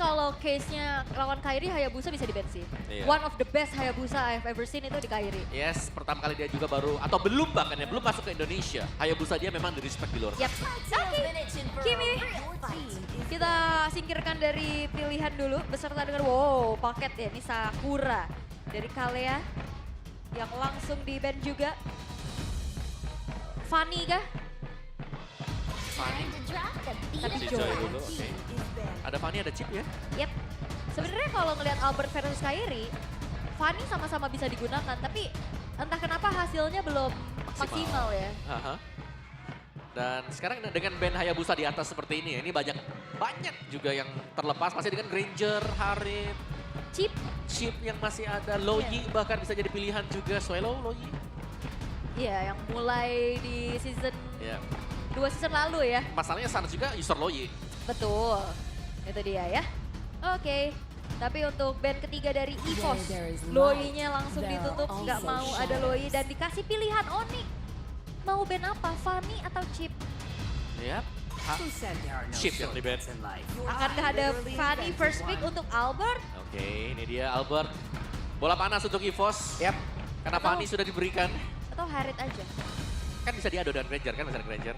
kalau case-nya lawan Kairi, Hayabusa bisa di-ban sih. Iya. One of the best Hayabusa I've ever seen itu di Kairi. Yes, pertama kali dia juga baru, atau belum bahkan ya, belum masuk ke Indonesia. Hayabusa dia memang di respect di luar sana. Yap. Oke, Kimi. Kita singkirkan dari pilihan dulu beserta dengan wow paket ya. Ini Sakura dari Kalea yang langsung di-ban juga. Fanny kah? Fanny, Tapi si Joy. Joy dulu, oke. Ada Fanny, ada Chip ya? Yep. Sebenarnya kalau ngelihat Albert versus Kairi, Fanny sama-sama bisa digunakan, tapi entah kenapa hasilnya belum maksimal ya. Haha. Dan sekarang dengan band Hayabusa di atas seperti ini ya, ini banyak juga yang terlepas. Masih dengan Granger, Harit, Chip, Chip yang masih ada, Loyi bahkan bisa jadi pilihan juga. Swallow, Loyi. iya yang mulai di season Ya. 2 season lalu ya. Masalahnya Sans juga user Loyi. Betul, itu dia ya. Oke, tapi untuk band ketiga dari EVOS, Loyi-nya langsung ditutup, nggak mau ada Loyi dan dikasih pilihan Onyx. Mau band apa, Fanny atau Chip? Ya. Chip yang di band. Akankah ada Fanny first pick untuk Albert? Oke, ini dia Albert. Bola panas untuk EVOS. Yap. Karena Atau- Fanny sudah diberikan. Atau Harit aja? Kan bisa diadu dengan Granger kan, misalnya Granger.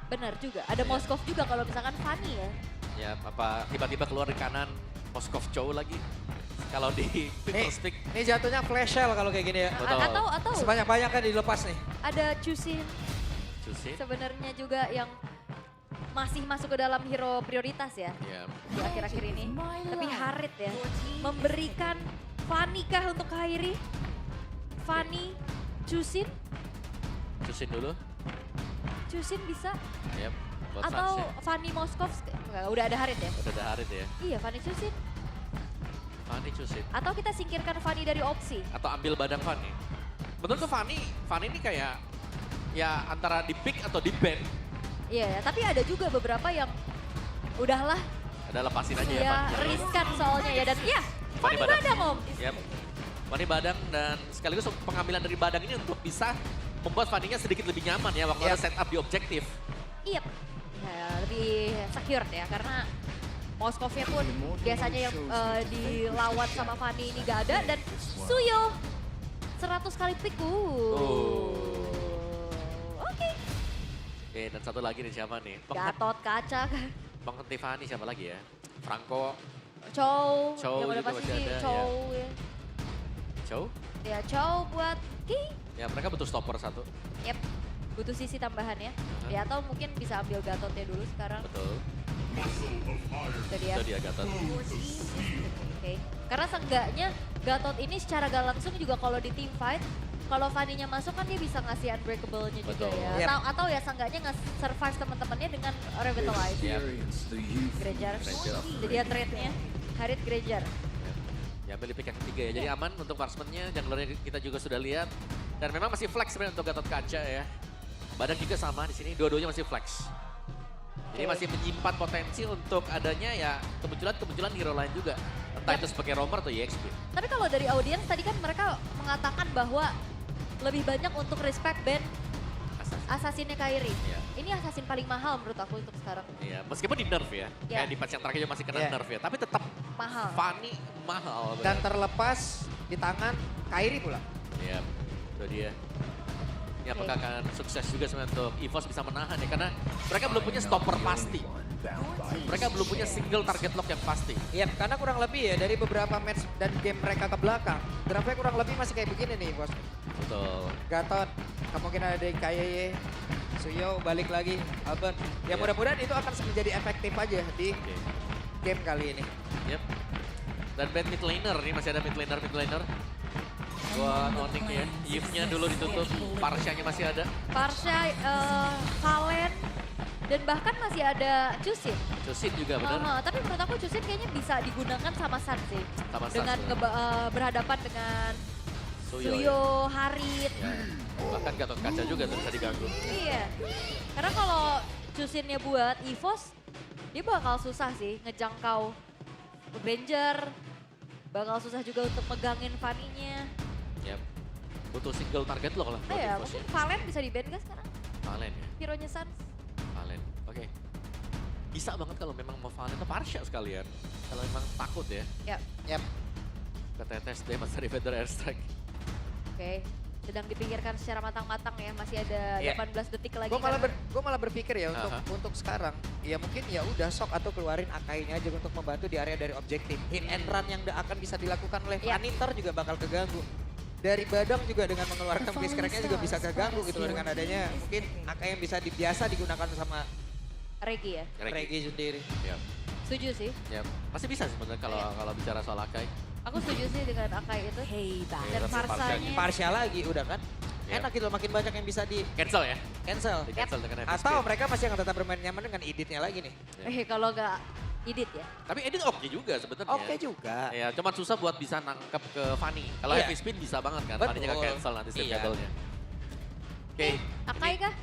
Benar juga, ada Moskov juga kalau misalkan Fanny ya. Ya, apa tiba-tiba keluar di kanan Moskov Chow lagi. Kalau di first pick. Ini jatuhnya flash sale kalau kayak gini ya. Betul. Atau Sebanyak-banyak kan dilepas nih. ada Chusin Susi. sebenarnya juga yang masih masuk ke dalam hero prioritas ya Ya. di akhir-akhir ini. Tapi Harit ya, memberikan Fanny kah untuk Kairi? Fanny, Chusin, Susin dulu. Chusin bisa? Yap. Buat Atau Sans ya. Fanny Moskov, enggak, udah ada Harit ya? Udah ada Harit ya. Iya, Fanny Chusin. Fanny Susin. Atau kita singkirkan Fanny dari opsi? Atau ambil badang Fanny. Menurutku Fanny ini kayak ya antara di pick atau di ban. Iya, tapi ada juga beberapa yang udahlah Ada lepasin aja ya ya Fanny. riskan soalnya ya dan ya Fanny Fanny Badang. Badang om. Yap. Fanny badang dan sekaligus pengambilan dari badang ini untuk bisa membuat Fanny-nya sedikit lebih nyaman ya waktu Yap. ada setup di objektif. Iya, ya, lebih secure ya karena Moskovnya pun biasanya yang dilawan sama Fanny ini gak ada dan Suyo 100 kali pick. Oke. Oke, dan satu lagi nih siapa nih? Gatot kaca kan. Bang Tiffany siapa lagi ya? Franco, Chow, Chow yang udah juga pasti masih sih ada, Chow ya. Chow. Ya Chow buat Ki. Ya mereka butuh stopper satu. Yep, butuh sisi tambahan ya. Uh-huh. Ya atau mungkin bisa ambil Gatotnya dulu sekarang. Betul. Itu dia. Itu dia Gatot. Oke. Karena seenggaknya Gatot ini secara gak langsung juga kalau di team fight, kalau Fanny-nya masuk kan dia bisa ngasih unbreakable-nya juga Betul. ya. Yep. Atau ya seenggaknya nge-survive teman-temannya dengan revitalize. Yap. Granger. Granger. Jadi ya trade-nya Harit Granger. Ya ambil pick yang ketiga ya. Jadi aman untuk marksman-nya. Junglernya kita juga sudah lihat. Dan memang masih flex sebenarnya untuk Gatot Kaca ya. Badang juga sama di sini. Dua-duanya masih flex. Jadi masih menyimpan potensi untuk adanya ya kemunculan hero lain juga. Entah itu sebagai roamer atau EXP. Tapi kalau dari audiens tadi kan mereka mengatakan bahwa lebih banyak untuk respect band Assassin-nya Kairi. Iya. Ini Assassin paling mahal menurut aku untuk sekarang. Iya, meskipun di nerf ya. Ya. Kayak di patch yang terakhir juga masih kena Iya. nerf ya. Tapi tetap Mahal. Fanny mahal. Dan terlepas di tangan Kairi pula. Iya, itu dia. Ini Oke. apakah akan sukses juga sebenarnya untuk EVOS bisa menahan ya. Karena mereka belum punya stopper pasti. Mereka belum punya single target lock yang pasti. Iya, karena kurang lebih ya dari beberapa match dan game mereka ke belakang. Draftnya kurang lebih masih kayak begini nih bos. Betul. Gatot, kemungkinan ada KYY, Suyo balik lagi, Albert. Ya Iya. mudah-mudahan itu akan menjadi efektif aja di Oke. game kali ini. Yep. Dan band mid laner, ini masih ada mid laner. Buat Onyx ya. Yves-nya dulu ditutup, Parsha-nya masih ada. Parsha, Kalen, dan bahkan masih ada Chusin. Susin juga benar. Tapi menurut aku Chusin kayaknya bisa digunakan sama San sih. Sama Sans, Dengan benar. berhadapan dengan Suyo, Suyo, Harit. Ya. Bahkan Gatot Kaca juga tuh bisa diganggu. Iya. Karena kalau Chusinnya buat EVOS, dia bakal susah sih ngejangkau Granger. Bakal susah juga untuk megangin Fanny-nya. Yep. Butuh single target lo kalau buat Ya, EVOS mungkin ya. Valen bisa di-ban gak sekarang? Valen ya. Hero-nya Sans. Valen. Oke. bisa banget kalau memang mau Valen atau Parsha sekalian. Kalau memang takut ya. Yap. KTTS deh Mas dari Feather Airstrike. Oke, sedang dipikirkan secara matang-matang ya, masih ada Iya. 18 detik lagi. Gue malah berpikir ya untuk sekarang, ya mungkin ya udah sok atau keluarin Akainya aja untuk membantu di area dari objektif. Hit and run yang akan bisa dilakukan oleh Iya. Vaninter juga bakal keganggu. Dari Badang juga dengan mengeluarkan Bliss Crack-nya juga bisa keganggu gitu loh dengan adanya mungkin Akai yang bisa biasa digunakan sama Regi ya, Regi sendiri. Ya, setuju sih. ya. Masih bisa sebenarnya kalau bicara soal Akai. Aku setuju sih dengan Akai itu. Dan Iya, tapi Farsanya. Parsial lagi udah kan. Iya. Enak gitu loh, makin banyak yang bisa di Cancel ya? cancel. Di cancel dengan FSP. Atau mereka masih akan tetap bermain nyaman dengan editnya lagi nih. Kalau nggak edit ya. Tapi edit oke juga sebenarnya. Oke juga. Ya, cuman susah buat bisa nangkep ke Fanny. Kalau Iya. heavy spin bisa banget kan, Betul. Fanny-nya nggak cancel nanti save Iya. double-nya. Oke. Akai kah?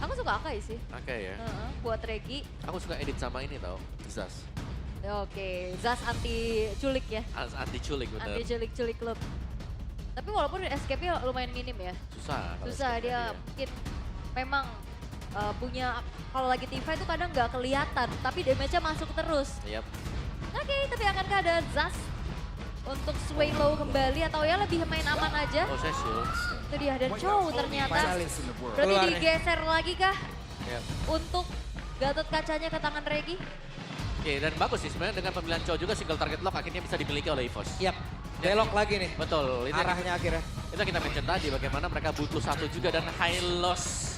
Aku suka Akai sih. Oke ya. Buat Regi. Aku suka edit sama ini tau, Zaz. Oke, Zaz anti culik ya. Anti culik bener. Anti culik-culik klub. Tapi walaupun escape-nya lumayan minim ya. Susah. kalau Susah escape-nya dia mungkin memang punya, kalau lagi teamfight itu kadang nggak kelihatan. Tapi damage-nya masuk terus. Yap. Oke, tapi akankah ada Zaz untuk sway low kembali atau ya lebih main aman aja? Oh, saya shield. Itu dia, dan Chow ternyata. Berarti Keluar nih. digeser lagi kah Yap. untuk Gatot Kacanya ke tangan Regi? Oke, dan bagus sih sebenarnya dengan pemilihan Chow juga single target lock akhirnya bisa dimiliki oleh EVOS. Yap. Belok lagi nih. Betul. Itu Arahnya akhirnya. Itu kita mention tadi bagaimana mereka butuh satu juga dan high loss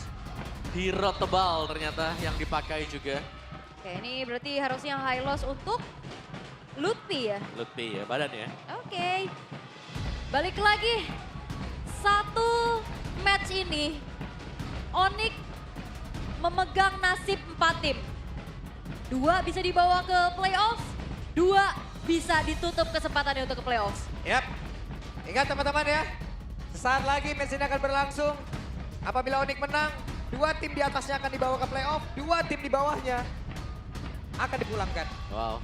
hero tebal ternyata yang dipakai juga. Oke, ini berarti harusnya high loss untuk Lutfi ya. Lutfi ya, badan ya. Oke, balik lagi. Satu match ini, Onyx memegang nasib 4 tim. 2 bisa dibawa ke playoffs, 2 bisa ditutup kesempatannya untuk ke playoffs. Yap. Ingat teman-teman ya. Sesaat lagi match ini akan berlangsung. Apabila Onyx menang, 2 tim di atasnya akan dibawa ke playoff, 2 tim di bawahnya akan dipulangkan. Wow.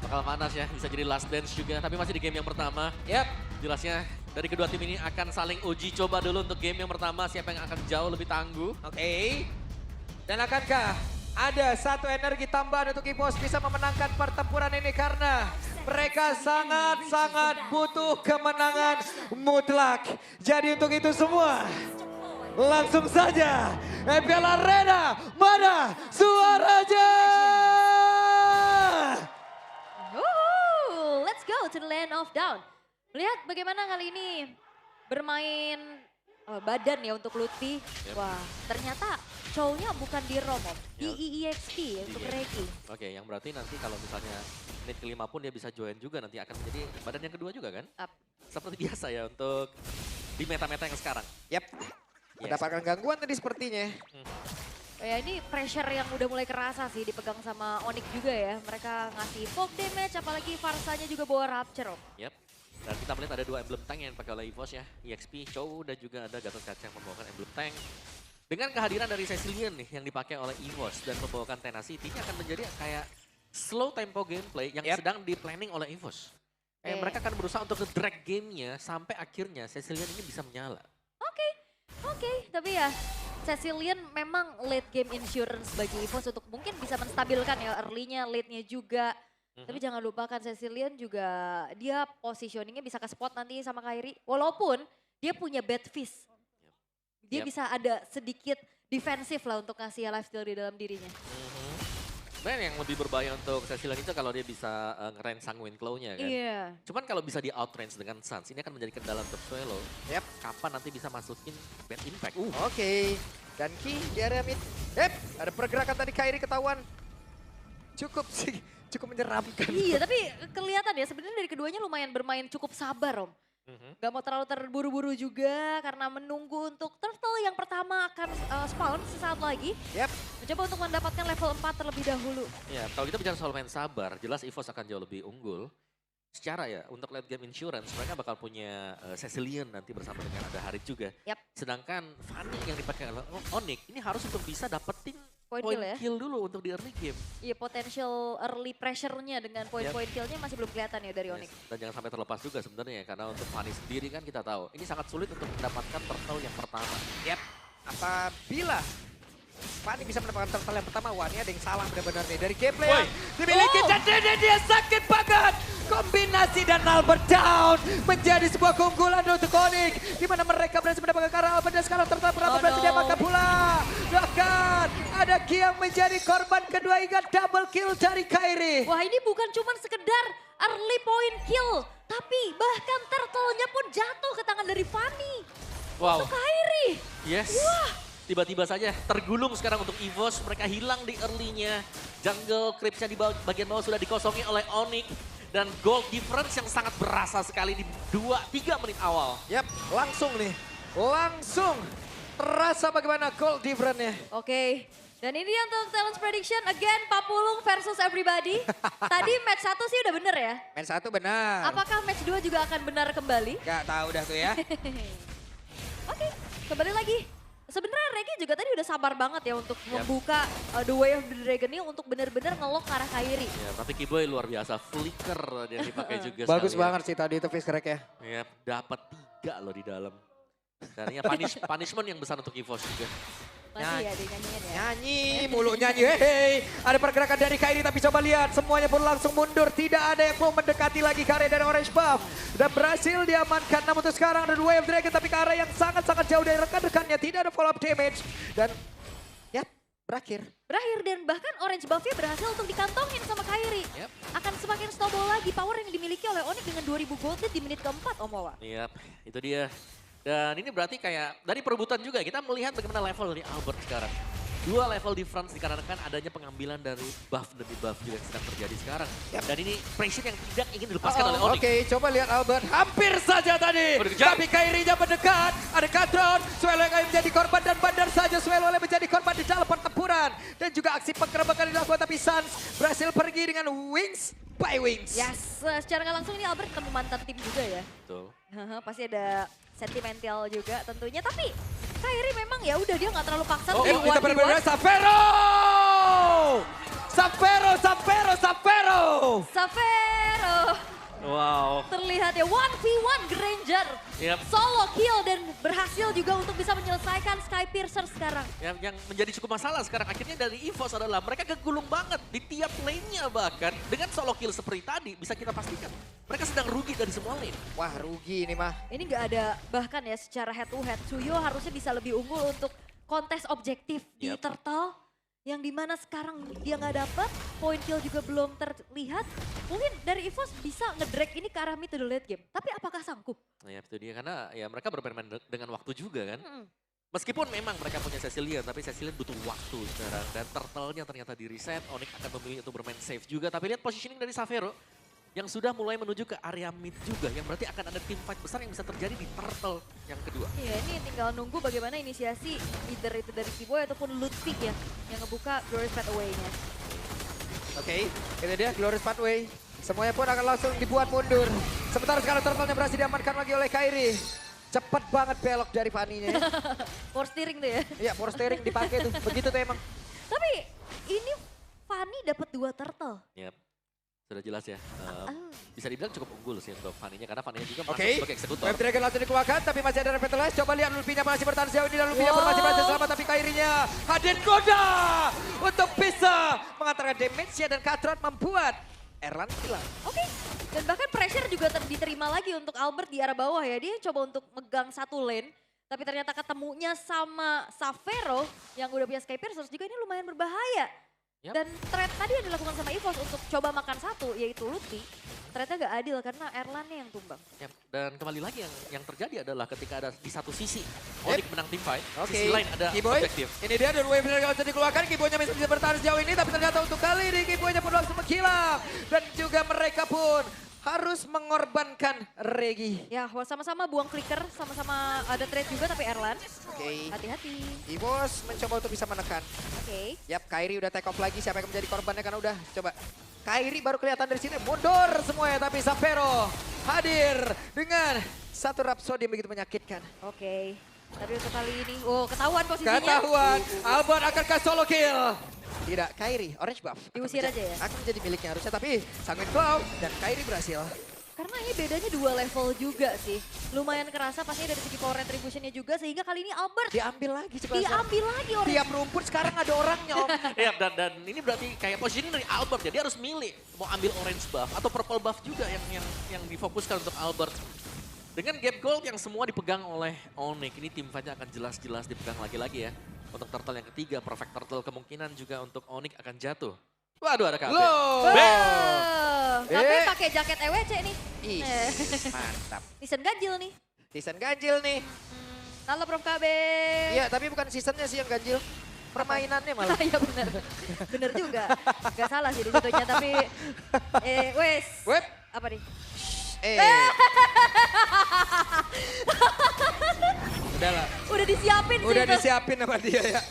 Bakal panas ya, bisa jadi last dance juga. Tapi masih di game yang pertama. Yap. Jelasnya dari kedua tim ini akan saling uji coba dulu untuk game yang pertama. Siapa yang akan jauh lebih tangguh. Oke. Dan akankah ada satu energi tambahan untuk EVOS bisa memenangkan pertempuran ini karena mereka sangat-sangat butuh kemenangan mutlak. Jadi untuk itu semua, langsung saja MPL Arena, mana suaranya? Let's go to the land of down. Lihat bagaimana kali ini bermain badan ya untuk Lutfi. Yep. Wah, ternyata Chow-nya bukan di ROM, Om. Di Yep. EEXP ya untuk Iya. Regi. Oke, yang berarti nanti kalau misalnya menit kelima pun dia bisa join juga nanti akan menjadi badan yang kedua juga kan? Up. Seperti biasa ya untuk di meta-meta yang sekarang. Yap. Mendapatkan gangguan tadi sepertinya. Ya ini pressure yang udah mulai kerasa sih dipegang sama Onyx juga ya. Mereka ngasih poke damage, apalagi Farsanya juga bawa Rapture, Om. Yap. Dan kita melihat ada 2 emblem tank yang dipakai oleh EVOS ya. EXP, Chow, dan juga ada Gatot Kaca yang membawakan emblem tank. Dengan kehadiran dari Cecilian nih yang dipakai oleh EVOS dan membawakan Tenacity, ini akan menjadi kayak slow tempo gameplay yang Yap. sedang di-planning oleh EVOS. Mereka akan berusaha untuk nge-drag gamenya sampai akhirnya Cecilian ini bisa menyala. Oke, tapi ya Cecilian memang late game insurance bagi EVOS untuk mungkin bisa menstabilkan ya early-nya, late-nya juga. Tapi jangan lupakan Cecilian juga dia positioningnya bisa ke spot nanti sama Kairi. Walaupun dia punya bad fist. Dia Yep. bisa ada sedikit defensif lah untuk ngasih life steal di dalam dirinya. Sebenarnya yang lebih berbahaya untuk Cecilian itu kalau dia bisa nge-range Sanguine Claw-nya kan. Iya. Cuman kalau bisa di outrange dengan Suns, ini akan menjadi kendala untuk Suelo. Yap. Kapan nanti bisa masukin bad impact. Oke. Dan Ki di area mid. Ada pergerakan tadi Kairi ketahuan. Cukup sih, cukup menyeramkan. Iya, tapi kelihatan ya sebenarnya dari keduanya lumayan bermain cukup sabar, Om. Gak mau terlalu terburu-buru juga karena menunggu untuk turtle yang pertama akan spawn sesaat lagi. Yap. Mencoba untuk mendapatkan level 4 terlebih dahulu. Ya, kalau kita bicara soal main sabar, jelas EVOS akan jauh lebih unggul. Secara ya, untuk late game insurance, mereka bakal punya Cecilian nanti bersama dengan ada Harit juga. Yap. Sedangkan Fanny yang dipakai oleh Onyx, ini harus untuk bisa dapetin Point point kill ya. kill dulu untuk di early game. Iya, potential early pressure-nya dengan point-point killnya masih belum kelihatan ya dari Onyx. Dan jangan sampai terlepas juga sebenarnya, karena untuk Fanny sendiri kan kita tahu, ini sangat sulit untuk mendapatkan turtle yang pertama. Yap. Apabila Fanny bisa mendapatkan turtle yang pertama. Wah, ini ada yang salah benar-benar nih. Dari gameplay Woi. yang dimiliki dan dia sakit banget. Kombinasi dan Albert down menjadi sebuah keunggulan untuk Onyx. Di mana mereka berhasil mendapatkan karena Albert dan sekarang turtle berapa berhasil diamankan pula. Bahkan ada Ki yang menjadi korban kedua hingga double kill dari Kairi. Wah, ini bukan cuma sekedar early point kill, tapi bahkan turtle-nya pun jatuh ke tangan dari Fanny. Wow. Untuk Kairi. Yes. Tiba-tiba saja tergulung sekarang untuk EVOS. Mereka hilang di early-nya. Jungle creeps-nya di bagian bawah sudah dikosongi oleh Onyx. Dan gold difference yang sangat berasa sekali di 2-3 menit awal. Yap, langsung nih. Langsung terasa bagaimana gold difference-nya. Oke. Dan ini dia untuk Talents Prediction. Again, Papulung versus everybody. Tadi match 1 sih udah bener ya. Match 1 benar. Apakah match 2 juga akan benar kembali? Gak tahu dah tuh ya. Oke, kembali lagi. Sebenarnya Regi juga tadi udah sabar banget ya untuk membuka The Way of the Dragon ini untuk benar-benar ngelok ke arah Kairi. Ya, tapi Kiboy luar biasa. Flicker yang dipakai juga. Bagus sekali ya. banget sih tadi itu face crack ya. Ya, dapat 3 loh di dalam. Dan ya punishment yang besar untuk EVOS juga. Masih ya dinyanyiin ya. Nyanyi, mulu nyanyi, hei. Ada pergerakan dari Kairi tapi coba lihat. Semuanya pun langsung mundur. Tidak ada yang mau mendekati lagi karya dari Orange Buff. Dan berhasil diamankan. Namun untuk sekarang ada Way of Dragon tapi ke arah yang sangat-sangat jauh dari rekan-rekannya. Tidak ada follow up damage. Dan ya berakhir. Berakhir dan bahkan Orange Buff-nya berhasil untuk dikantongin sama Kairi. Yep. Akan semakin snowball lagi power yang dimiliki oleh Onyx dengan 2000 gold lead di menit keempat Om Wawa. Iya, itu dia. Dan ini berarti kayak dari perebutan juga kita melihat bagaimana level dari Albert sekarang. 2 level difference dikarenakan adanya pengambilan dari buff demi buff juga yang sedang terjadi sekarang. Dan ini pressure yang tidak ingin dilepaskan oleh Onyx. Oke, coba lihat Albert. Hampir saja tadi. Udah kejar. Tapi Kairinya mendekat. Ada Katron. Swelo yang menjadi korban dan bandar saja Swelo yang menjadi korban di dalam pertempuran. Dan juga aksi penggerebekan dilakukan tapi Suns berhasil pergi dengan wings by wings. Yes, secara nggak langsung ini Albert ketemu mantan tim juga ya. Betul. Pasti ada sentimental juga tentunya. Tapi Kairi memang ya udah dia nggak terlalu paksa. Oh, untuk kita 1v1. benar-benar Savero! Savero, Savero, Savero! Savero. Wow. Terlihat ya 1v1 Granger. Yep. Solo kill dan berhasil juga untuk bisa menyelesaikan Skypiercer sekarang. Yang menjadi cukup masalah sekarang akhirnya dari EVOS adalah mereka kegulung banget di tiap lane-nya bahkan. Dengan solo kill seperti tadi bisa kita pastikan mereka sedang rugi dari semua lane. Wah, rugi ini mah. Ini nggak ada bahkan ya secara head to head. Suyo harusnya bisa lebih unggul untuk kontes objektif di Yep. Turtle. Yang dimana sekarang dia nggak dapet, point kill juga belum terlihat. Mungkin dari EVOS bisa ngedrag ini ke arah mid to the late game. Tapi apakah sanggup? Nah ya itu dia karena ya mereka bermain dengan waktu juga kan. Meskipun memang mereka punya Cecilion, tapi Cecilion butuh waktu sekarang. Dan turtle-nya ternyata di reset, Onyx akan memilih untuk bermain safe juga. Tapi lihat positioning dari Savero yang sudah mulai menuju ke area mid juga. Yang berarti akan ada team fight besar yang bisa terjadi di turtle yang kedua. Iya, ini tinggal nunggu bagaimana inisiasi either itu dari Kiboy ataupun Ludwig ya. Yang ngebuka Glorious Pathway-nya. Oke, itu dia Glorious Pathway. Semuanya pun akan langsung dibuat mundur. Sementara sekarang turtle-nya berhasil diamankan lagi oleh Kairi. Cepat banget belok dari Fanny-nya. Force steering tuh ya. Iya, force steering dipakai tuh. Begitu tuh emang. Tapi ini Fanny dapat 2 turtle. Yap. Sudah jelas ya. Bisa dibilang cukup unggul sih untuk Fanny-nya karena Fanny-nya juga masuk Oke, sebagai eksekutor. Web Dragon langsung dikeluarkan tapi masih ada Revitalize. Coba lihat Luffy-nya masih bertahan sejauh ini dan Luffy-nya pun masih berhasil selamat tapi Kairinya Haden Goda untuk bisa mengantarkan damage-nya dan Katron membuat Erlan hilang. Oke, dan bahkan pressure juga diterima lagi untuk Albert di arah bawah ya. Dia coba untuk megang satu lane, tapi ternyata ketemunya sama Savero yang udah punya Skypiercer juga ini lumayan berbahaya. Yap. Dan trade tadi yang dilakukan sama EVOS untuk coba makan satu, yaitu Lutfi. Ternyata gak adil karena Erlannya yang tumbang. Yap. Dan kembali lagi yang terjadi adalah ketika ada di satu sisi Onyx menang team fight, Oke, sisi lain ada Kiboy, objektif. ini dia dan Wave Dragon langsung dikeluarkan. Kiboy-nya masih bisa bertahan sejauh ini tapi ternyata untuk kali ini Kiboy-nya pun langsung menghilang. Dan juga mereka pun harus mengorbankan Regi. Ya, sama-sama buang clicker, sama-sama ada trade juga tapi Erlan. Oke. Hati-hati. EVOS mencoba untuk bisa menekan. Oke. Yap, Kairi udah take off lagi. Siapa yang menjadi korbannya karena udah coba. Kairi baru kelihatan dari sini. Mundur semuanya. Tapi Savero hadir dengan satu Rhapsody yang begitu menyakitkan. Oke. Tapi untuk kali ini, ketahuan posisinya. Ketahuan. Albert akankah solo kill? Tidak, Kairi, Orange Buff. Diusir aja ya? Akan menjadi miliknya harusnya. Tapi Sanguine Cloud dan Kairi berhasil. Karena ini bedanya 2 level juga sih. Lumayan kerasa pastinya dari segi power retributionnya juga sehingga kali ini Albert Diambil lagi sebelah sana. diambil lagi orang. Tiap rumput sekarang ada orangnya Om. Ya, dan ini berarti kayak positioning dari Albert ya. Dia harus milih mau ambil orange buff atau purple buff juga yang difokuskan untuk Albert. Dengan gap gold yang semua dipegang oleh Onyx, ini tim fight-nya akan jelas-jelas dipegang lagi-lagi ya. Untuk turtle yang ketiga, perfect turtle kemungkinan juga untuk Onyx akan jatuh. Waduh, ada KB. Loh. Tapi pakai jaket EWC nih. Ih, mantap. Season ganjil nih. Season ganjil nih. Halo Prof KB. Iya, tapi bukan seasonnya sih yang ganjil. Permainannya malah. Iya benar. Benar juga. Gak salah sih di situnya tapi wes. Web. Apa nih? Udahlah. Udah disiapin sih Udah itu. disiapin sama dia ya.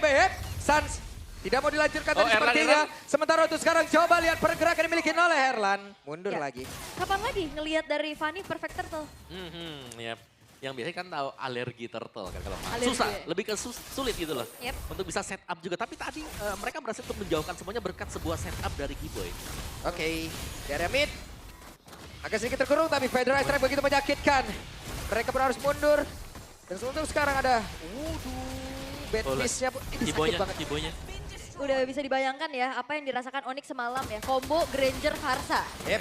Behep, Sans. Tidak mau dilanjutkan tadi Erlan, sepertinya. Erlan. Sementara untuk sekarang coba lihat pergerakan yang dimiliki oleh Erlan. Mundur Ya. lagi. Kapan lagi ngelihat dari Fanny perfect turtle? Ya. Yang biasanya kan tahu alergi turtle kan kalau main. Alergi. Susah, lebih ke sulit gitu loh. Yep. Untuk bisa setup juga. Tapi tadi mereka berhasil untuk menjauhkan semuanya berkat sebuah setup dari Giboy. Oke, di area mid. Agak sedikit terkurung tapi Federer Strike begitu menyakitkan. Mereka pun harus mundur. Dan untuk sekarang ada, bad miss-nya pun ini sakit banget. Giboynya. Udah bisa dibayangkan ya apa yang dirasakan Onyx semalam ya. Combo Granger Varsa. Yap,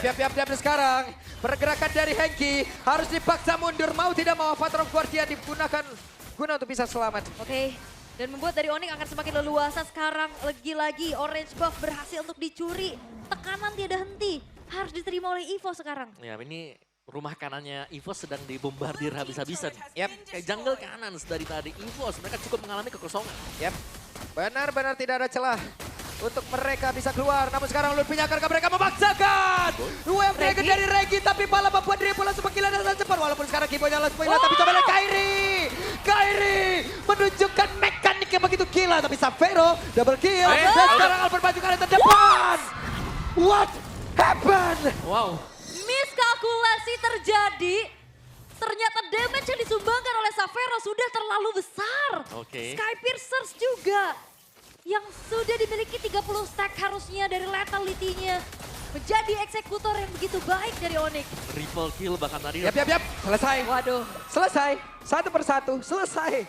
sekarang. Pergerakan dari Hengki harus dipaksa mundur. Mau tidak mau Father of Guardian digunakan guna untuk bisa selamat. Oke. Dan membuat dari Onyx akan semakin leluasa sekarang. Lagi-lagi orange buff berhasil untuk dicuri. Tekanan tiada henti. Harus diterima oleh Evo sekarang. Ya ini rumah kanannya EVOS sedang dibombardir habis-habisan. Yap. Kayak jungle kanan dari tadi EVOS mereka cukup mengalami kekosongan. Yap, benar-benar tidak ada celah untuk mereka bisa keluar. Namun sekarang Lutfinya akankah mereka memaksakan? UMP dari Regi tapi malah membuat dia pula sepekilan dan cepat. Walaupun sekarang Gibonya langsung spoiler tapi coba lihat Kairi menunjukkan mekanik yang begitu gila. Tapi Savero double kill. Dan sekarang Albert maju ke arah terdepan. What happened? Wow. Miskalkulasi terjadi. Ternyata damage yang disumbangkan oleh Savero sudah terlalu besar. Oke. Sky Piercers juga. Yang sudah dimiliki 30 stack harusnya dari lethality-nya. Menjadi eksekutor yang begitu baik dari Onyx. Triple kill bahkan tadi. Yap. Selesai. Waduh. Selesai. Satu persatu. Selesai.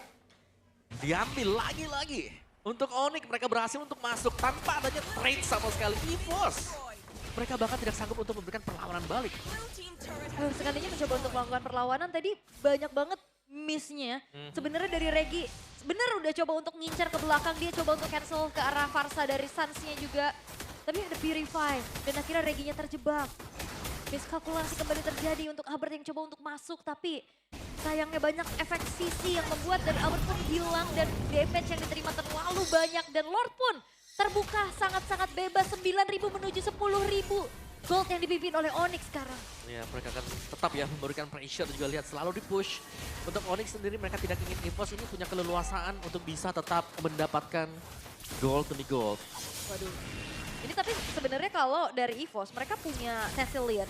Diambil lagi-lagi. Untuk Onyx mereka berhasil untuk masuk tanpa adanya trade sama sekali. EVOS. Mereka bahkan tidak sanggup untuk memberikan perlawanan balik. Sekalinya mencoba untuk melakukan perlawanan tadi banyak banget miss-nya. Sebenarnya dari Regi, bener udah coba untuk ngincar ke belakang, dia coba untuk cancel ke arah Varsa dari Suns-nya juga. Tapi ada Purify dan akhirnya Reginya terjebak. Miskalkulasi kembali terjadi untuk Albert yang coba untuk masuk tapi sayangnya banyak efek sisi yang membuat dari Albert pun hilang dan damage yang diterima terlalu banyak dan Lord pun terbuka sangat-sangat bebas 9.000 menuju 10.000 gold yang dipimpin oleh Onyx sekarang. Ya mereka akan tetap ya memberikan pressure juga lihat selalu di push. Untuk Onyx sendiri mereka tidak ingin EVOS ini punya keleluasaan untuk bisa tetap mendapatkan gold demi gold. Waduh. Ini tapi sebenarnya kalau dari EVOS mereka punya Cecilion.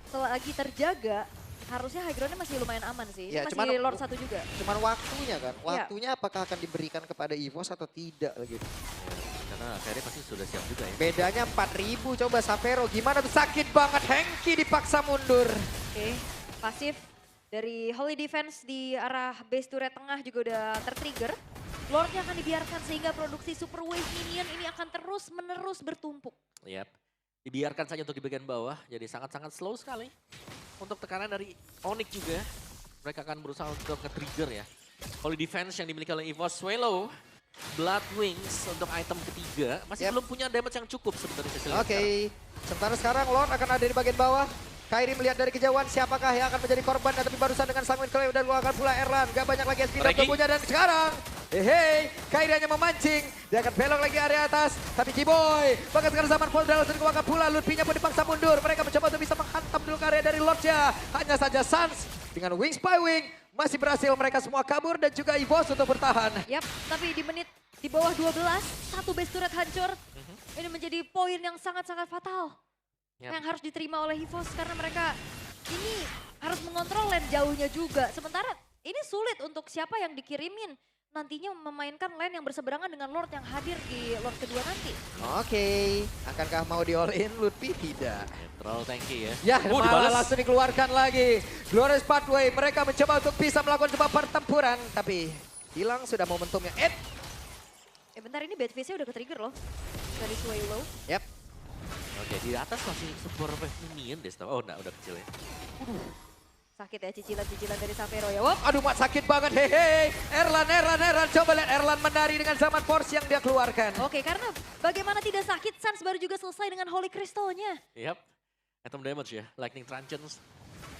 Selagi terjaga harusnya high ground-nya masih lumayan aman sih. Ya, Masih cuman- Lord 1 juga. Cuman waktunya kan, waktunya apakah akan diberikan kepada EVOS atau tidak gitu. Karena akhirnya pasti sudah siap juga ya. Bedanya 4.000 coba Savero, gimana tuh sakit banget Hengki dipaksa mundur. Oke, pasif dari Holy Defense di arah base turret tengah juga udah tertrigger. Lordnya akan dibiarkan sehingga produksi Super Wave Minion ini akan terus menerus bertumpuk. Yap. Dibiarkan saja untuk di bagian bawah, jadi sangat-sangat slow sekali. Untuk tekanan dari Onyx juga, mereka akan berusaha untuk nge-trigger ya. Holy Defense yang dimiliki oleh EVOS, Swallow, Blood Wings untuk item ketiga, masih belum punya damage yang cukup sebenarnya. Oke, sementara sekarang Lord akan ada di bagian bawah. Kairi melihat dari kejauhan siapakah yang akan menjadi korban, tapi barusan dengan Sanguin Clay udah keluarkan pula Erlan. Gak banyak lagi speed up Regi. tubuhnya dan sekarang Kairi hanya memancing. Dia akan belok lagi area atas, tapi Giboy bahkan sekarang zaman Paul Dallas dan keluarkan pula. Lutfinya pun dipaksa mundur. Mereka mencoba untuk bisa menghantam dulu ke area dari Lordnya. Hanya saja Suns dengan Wings by Wing masih berhasil mereka semua kabur dan juga EVOS untuk bertahan. Yap, tapi di menit di bawah 12, satu base turret hancur. Ini menjadi poin yang sangat-sangat fatal. Yap. Yang harus diterima oleh EVOS karena mereka ini harus mengontrol lane jauhnya juga. Sementara ini sulit untuk siapa yang dikirimin nantinya memainkan lane yang berseberangan dengan Lord yang hadir di Lord kedua nanti. Oke, akankah mau di all in? Lutfi tidak. Terlalu tanky ya. Ya, malah dibalas. langsung dikeluarkan lagi. Glorious Pathway, mereka mencoba untuk bisa melakukan sebuah pertempuran. Tapi hilang sudah momentumnya. Bentar ini bad face-nya udah ke-trigger loh. Dari Swallow. Yap. Oke, di atas masih super minion deh. Oh, enggak, udah kecil ya. Sakit ya cicilan-cicilan dari Savero ya. Wop. Aduh, Mat, sakit banget. Hehe. Erlan. Coba lihat Erlan menari dengan zaman force yang dia keluarkan. Oke, karena bagaimana tidak sakit, Sans baru juga selesai dengan Holy Crystal-nya. Yap. Atom damage ya. Lightning Tranchants,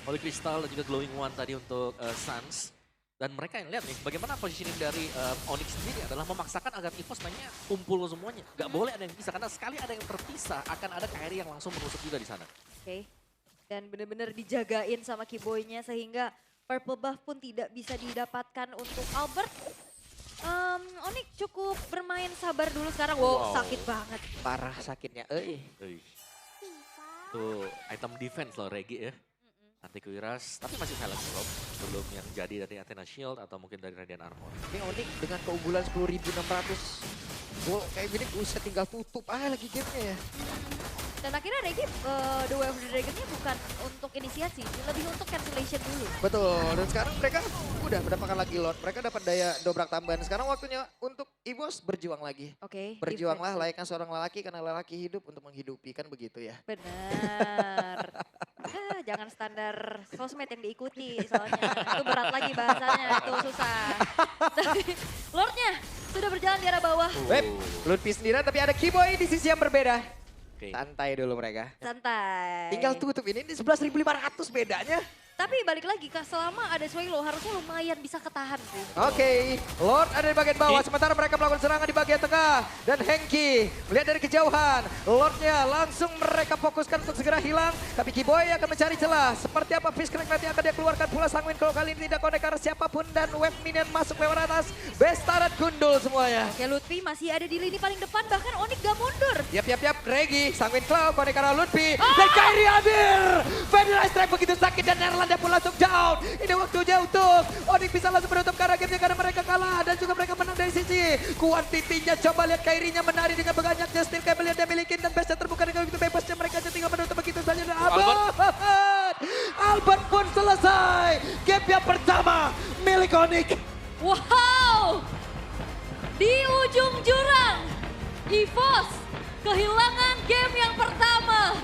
Holy Crystal dan juga Glowing One tadi untuk Suns. Dan mereka yang lihat nih, bagaimana positioning dari Onyx sendiri adalah memaksakan agar EVOS mainnya kumpul semuanya. Gak boleh ada yang bisa, karena sekali ada yang terpisah, akan ada Kairi yang langsung menusuk juga di sana. Oke. Dan benar-benar dijagain sama Keyboy-nya sehingga purple buff pun tidak bisa didapatkan untuk Albert. Onyx cukup bermain sabar dulu sekarang. Wow, sakit banget. Parah sakitnya. Uih. Tuh item defense loh Regi ya. Antivirus, tapi masih silent drop. Belum yang jadi dari Athena Shield atau mungkin dari Radiant Armor. Ini Onyx dengan keunggulan 10.600 gol kayak gini bisa tinggal tutup lagi gamenya ya. Dan akhirnya Regi, The Way of the Dragon-nya bukan untuk inisiasi, lebih untuk cancellation dulu. Betul, dan sekarang mereka udah mendapatkan lagi Lord. Mereka dapat daya dobrak tambahan. Sekarang waktunya untuk EVOS berjuang lagi. Oke. Berjuanglah layaknya seorang lelaki karena lelaki hidup untuk menghidupi, kan begitu ya. Benar. Jangan standar sosmed yang diikuti soalnya. Itu berat lagi bahasanya, itu susah. Tapi Lordnya sudah berjalan di arah bawah. Web, Lutfi sendirian tapi ada Keyboy di sisi yang berbeda. Oke. Santai dulu mereka. Santai. Tinggal tutup ini 11.500 bedanya. Tapi balik lagi Kak, selama ada Swallow harusnya lumayan bisa ketahan sih. Oke, Lord ada di bagian bawah, sementara mereka melakukan serangan di bagian tengah. Dan Hengki melihat dari kejauhan, Lordnya langsung mereka fokuskan untuk segera hilang. Tapi Keyboy akan mencari celah. Seperti apa Fish Connect nanti akan dia keluarkan pula Sanguin kalau kali ini tidak connect karena siapapun. Dan web minion masuk lewat atas, Bestarat gundul semuanya. Oke, Lutfi masih ada di lini paling depan, bahkan Onyx gak mundur. Yap, Regi, Sanguin Cloud, connect karena Lutfi. Dan Kairi hadir. Vanilla Strike begitu sakit dan Erlanda pun langsung down. Ini waktunya untuk Onyx bisa langsung menutup karena gamenya karena mereka kalah. Dan juga mereka menang dari sisi kuantitinya. Coba lihat Kairinya menari dengan banyaknya skill Kabel yang dia miliki. Dan base terbuka dengan begitu bebasnya mereka tinggal menutup begitu saja. Dan Albert pun selesai. Game yang pertama milik Onyx. Wow! Di ujung jurang, EVOS kehilangan game yang pertama.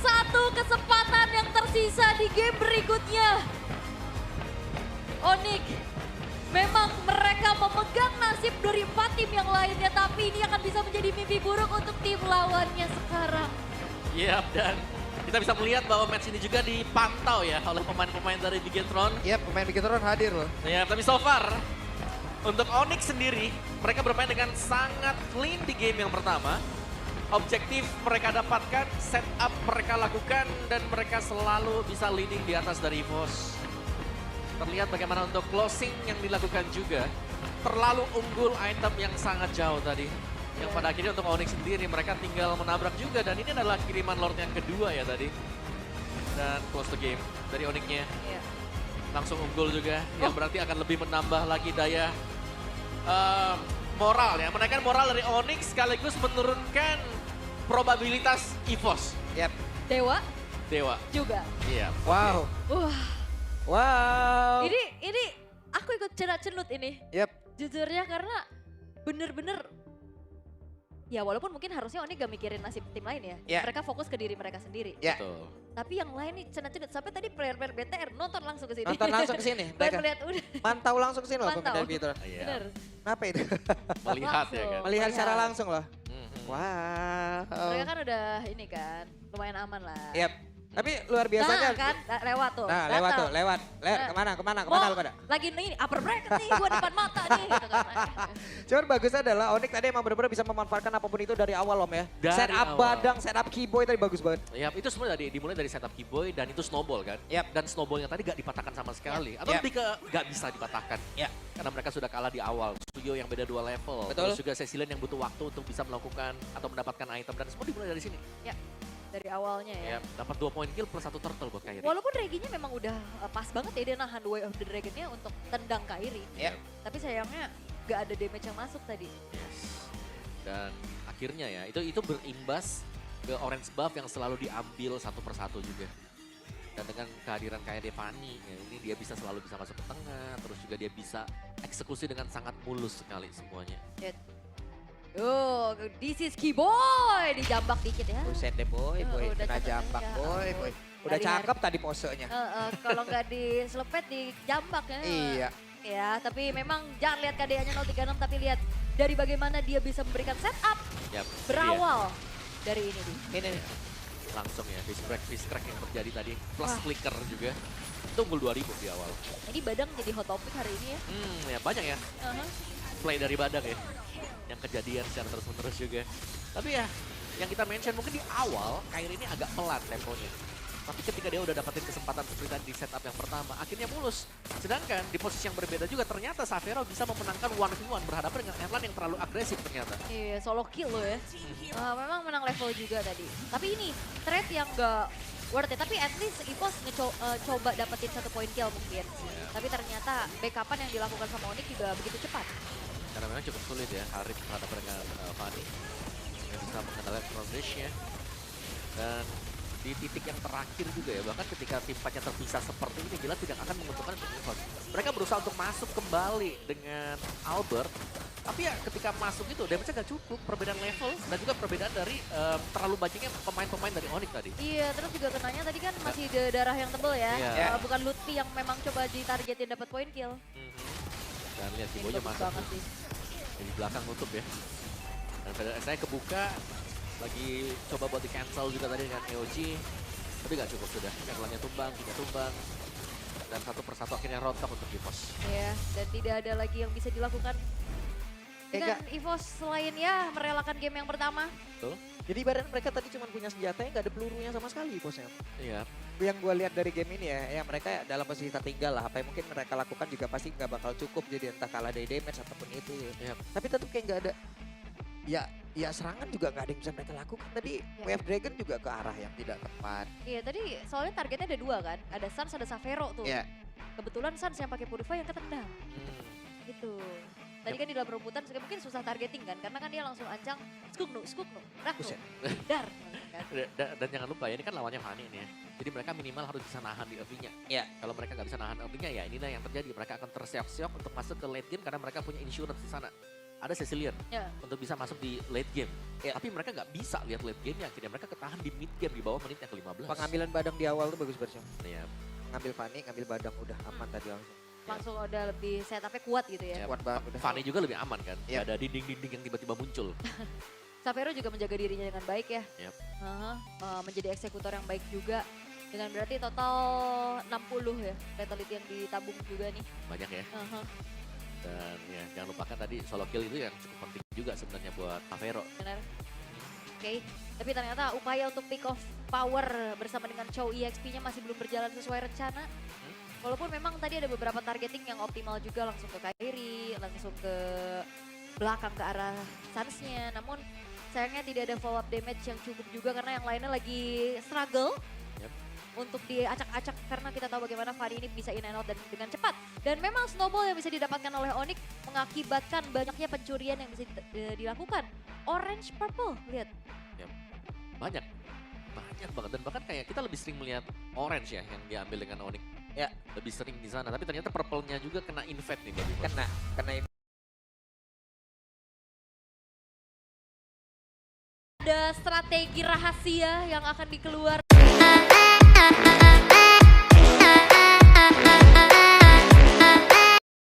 Satu kesempatan yang tersisa di game berikutnya. Onyx, memang mereka memegang nasib dari 4 tim yang lainnya, tapi ini akan bisa menjadi mimpi buruk untuk tim lawannya sekarang. Yap, dan kita bisa melihat bahwa match ini juga dipantau ya oleh pemain-pemain dari Bigetron. Yap, pemain Bigetron hadir loh. Ya, tapi so far untuk Onyx sendiri, mereka bermain dengan sangat clean di game yang pertama. Objektif mereka dapatkan, setup mereka lakukan, dan mereka selalu bisa leading di atas dari EVOS. Terlihat bagaimana untuk closing yang dilakukan juga. Terlalu unggul item yang sangat jauh tadi. Yang pada akhirnya untuk Onyx sendiri, mereka tinggal menabrak juga. Dan ini adalah kiriman Lord yang kedua ya tadi. Dan close the game dari Onyx-nya. Iya. Langsung unggul juga, yang berarti akan lebih menambah lagi daya moral ya. Menaikkan moral dari Onyx sekaligus menurunkan probabilitas EVOS. Yap. Dewa. Juga. Iya. Wow. Wow. Ini aku ikut cenut ini. Yap. Jujurnya karena bener-bener, ya walaupun mungkin harusnya Onyx gak mikirin nasib tim lain ya. Ya. Mereka fokus ke diri mereka sendiri. Ya. Betul. Tapi yang lain nih cenut-cenut. Sampai tadi player-player BTR nonton langsung ke sini. Nonton langsung ke sini. Baru Mereka lihat udah. mantau langsung ke sini loh Mantau. pemain Bigetron. Iya. Bener. Kenapa itu? Melihat ya kan. Melihat secara langsung loh. Mhm. Wow. Mereka kan udah ini kan, lumayan aman lah. Yap. Tapi luar biasanya. Nah kan, lewat tuh. Nah, lewat tuh, lewat. Kemana lu pada? Lagi ini upper bracket nih, gua depan mata nih. Gitu kan. Cuman bagusnya adalah Onyx tadi emang benar-benar bisa memanfaatkan apapun itu dari awal Om ya. Dari Setup awal. badang, setup Keyboy tadi bagus banget. Ya, itu semua dimulai dari setup Keyboy dan itu snowball kan. Yap. Dan snowballnya tadi gak dipatahkan sama sekali. Atau Yap. lebih ke gak bisa dipatahkan. Ya. Karena mereka sudah kalah di awal. Studio yang beda 2 level. Betul. Terus juga Cecilian yang butuh waktu untuk bisa melakukan atau mendapatkan item. Dan semua dimulai dari sini. Ya. dari awalnya ya. Ya, dapat 2 poin kill plus 1 turtle buat Kairi. Walaupun Reginya memang udah pas banget ya dia nahan Way of the Dragon-nya untuk tendang Kairi. Ya. Tapi sayangnya gak ada damage yang masuk tadi. Yes. Dan akhirnya ya, itu berimbas ke orange buff yang selalu diambil satu persatu juga. Dan dengan kehadiran kayak Devani, ya, ini dia bisa selalu bisa masuk ke tengah, terus juga dia bisa eksekusi dengan sangat mulus sekali semuanya. Oh, this is Keyboy, dijambak dikit ya. Buset deh boy, boy. Udah Kena cakep jambak ya. boy, boy. Udah Hari-hari. cakep tadi posenya. Kalau nggak diselepet, dijambak ya. Iya. Ya, tapi memang jangan lihat KDA-nya 036, tapi lihat dari bagaimana dia bisa memberikan setup Yap, berawal dari ini. Ini nih. langsung ya, fist crack yang terjadi tadi, plus Wah. flicker juga. Itu unggul 2000 di awal. Ini Badang jadi hot topic hari ini ya. Ya banyak ya, Uh-huh. play dari Badang ya. Yang kejadian secara terus-menerus juga. Tapi ya, yang kita mention mungkin di awal, Kairi ini agak pelan temponya. Tapi ketika dia udah dapetin kesempatan seperti tadi di setup yang pertama, akhirnya mulus. Sedangkan di posisi yang berbeda juga, ternyata Xavero bisa memenangkan 1v1 berhadapan dengan Erlan yang terlalu agresif ternyata. Iya, solo kill loh ya. Memang menang level juga tadi. Tapi ini trade yang gak worth it. Tapi at least EVOS coba dapetin 1 poin kill mungkin. Tapi ternyata backupan yang dilakukan sama Onyx juga begitu cepat. Karena memang cukup sulit ya, Harith berhadapan dengan Fanny. Yang bisa mengendalikan crossdash-nya. Dan di titik yang terakhir juga ya, bahkan ketika tim fightnya terpisah seperti ini, jelas tidak akan menguntungkan untuk EVOS. Mereka berusaha untuk masuk kembali dengan Albert, tapi ya ketika masuk itu damage-nya gak cukup, perbedaan level dan juga perbedaan dari terlalu banyaknya pemain-pemain dari Onyx tadi. Iya, terus juga kenanya tadi kan masih darah yang tebel ya. Iya. Bukan Lutfi yang memang coba ditargetin dapat poin kill. Dan lihat Ini Kibonya bagus masuk banget sih. di belakang nutup ya. Dan saya kebuka, lagi coba buat di cancel juga tadi dengan EOG, tapi gak cukup sudah. Erlannya tumbang, 3 tumbang, dan satu persatu akhirnya rontok untuk EVOS. Iya, dan tidak ada lagi yang bisa dilakukan dengan EVOS selain ya merelakan game yang pertama. Betul? Jadi badan mereka tadi cuma punya senjata yang nggak ada pelurunya sama sekali bosnya. Iya. Yang gue lihat dari game ini ya mereka dalam posisi tertinggal lah. Apa yang mungkin mereka lakukan juga pasti nggak bakal cukup. Jadi entah kalah dari damage ataupun itu ya. Iya. Tapi tetap kayak nggak ada. Ya serangan juga nggak ada yang bisa mereka lakukan. Tadi Wave Dragon juga ke arah yang tidak tepat. Iya, tadi soalnya targetnya ada 2 kan. Ada Sans, ada Xavero tuh. Iya. Kebetulan Sans yang pakai Purify yang ketendang. Gitu. Tadi kan di dalam rebutan mungkin susah targeting kan. Karena kan dia langsung ancang, skuknu, raknu, Buset. dar. Kan? Dan jangan lupa ya, ini kan lawannya Fanny nih ya. Jadi mereka minimal harus bisa nahan di EV-nya. Iya. Kalau mereka nggak bisa nahan EV-nya ya inilah yang terjadi. Mereka akan terseok-seok untuk masuk ke late game karena mereka punya insurance di sana. Ada Cecilian Ya. untuk bisa masuk di late game. Tapi mereka nggak bisa lihat late game-nya. Akhirnya mereka ketahan di mid game di bawah menit yang ke-15. Pengambilan badang di awal tuh bagus banget. Iya. Ngambil Fanny, ngambil badang udah aman tadi langsung. Langsung udah lebih setupnya kuat gitu ya. Ya, Kuat banget udah. Fanny juga lebih aman kan. Iya. Nggak ada dinding-dinding yang tiba-tiba muncul. Xavero juga menjaga dirinya dengan baik ya. Yap. Menjadi eksekutor yang baik juga. Dengan berarti total 60 ya lethality yang ditabung juga nih. Banyak ya. Dan ya jangan lupakan tadi solo kill itu yang cukup penting juga sebenarnya buat Xavero. Benar. Oke, tapi ternyata upaya untuk pick off power bersama dengan Chow EXP-nya masih belum berjalan sesuai rencana. Walaupun memang tadi ada beberapa targeting yang optimal juga langsung ke Kairi, langsung ke belakang ke arah Sans-nya. Namun sayangnya tidak ada follow up damage yang cukup juga karena yang lainnya lagi struggle. Untuk diacak-acak karena kita tahu bagaimana Fanny ini bisa in and out dan dengan cepat. Dan memang snowball yang bisa didapatkan oleh Onyx mengakibatkan banyaknya pencurian yang bisa dilakukan. Orange purple, lihat. Banyak banget. Dan bahkan kayak kita lebih sering melihat orange ya yang diambil dengan Onyx. Ya. Lebih sering di sana. Tapi ternyata purple-nya juga kena invade nih Babi. Kena Ada strategi rahasia yang akan dikeluarkan.